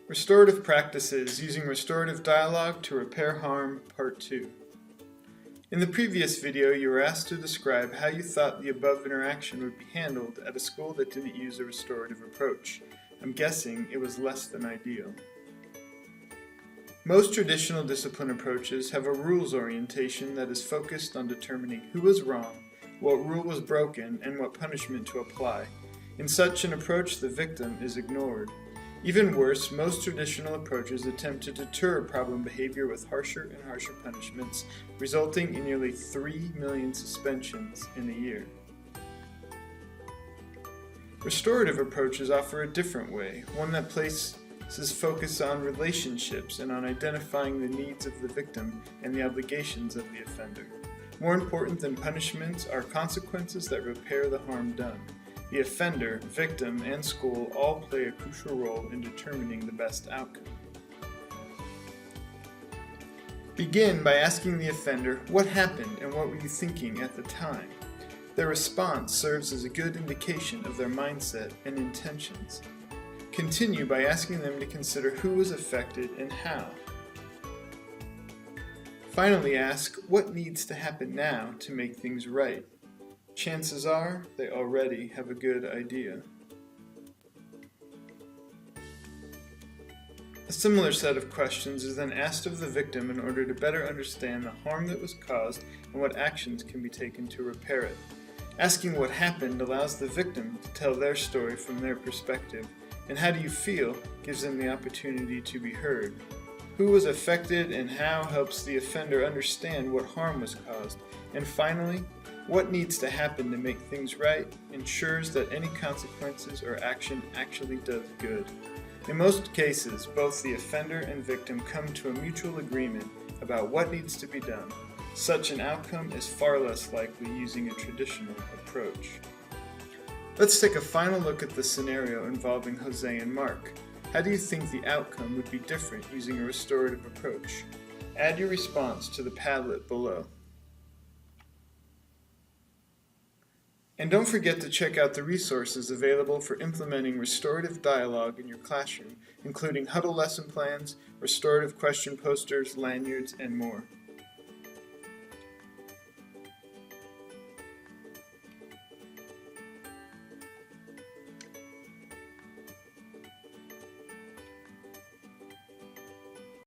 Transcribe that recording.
Restorative Practices Using Restorative Dialogue to Repair Harm, Part 2. In the previous video, you were asked to describe how you thought the above interaction would be handled at a school that didn't use a restorative approach. I'm guessing it was less than ideal. Most traditional discipline approaches have a rules orientation that is focused on determining who was wrong, what rule was broken, and what punishment to apply. In such an approach, the victim is ignored. Even worse, most traditional approaches attempt to deter problem behavior with harsher and harsher punishments, resulting in nearly 3 million suspensions in a year. Restorative approaches offer a different way, one that places focus on relationships and on identifying the needs of the victim and the obligations of the offender. More important than punishments are consequences that repair the harm done. The offender, victim, and school all play a crucial role in determining the best outcome. Begin by asking the offender what happened and what were you thinking at the time. Their response serves as a good indication of their mindset and intentions. Continue by asking them to consider who was affected and how. Finally, ask what needs to happen now to make things right. Chances are they already have a good idea. A similar set of questions is then asked of the victim in order to better understand the harm that was caused and what actions can be taken to repair it. Asking what happened allows the victim to tell their story from their perspective, and how do you feel gives them the opportunity to be heard. Who was affected and how helps the offender understand what harm was caused. And finally, what needs to happen to make things right ensures that any consequences or action actually does good. In most cases, both the offender and victim come to a mutual agreement about what needs to be done. Such an outcome is far less likely using a traditional approach. Let's take a final look at the scenario involving Jose and Mark. How do you think the outcome would be different using a restorative approach? Add your response to the Padlet below. And don't forget to check out the resources available for implementing restorative dialogue in your classroom, including huddle lesson plans, restorative question posters, lanyards, and more.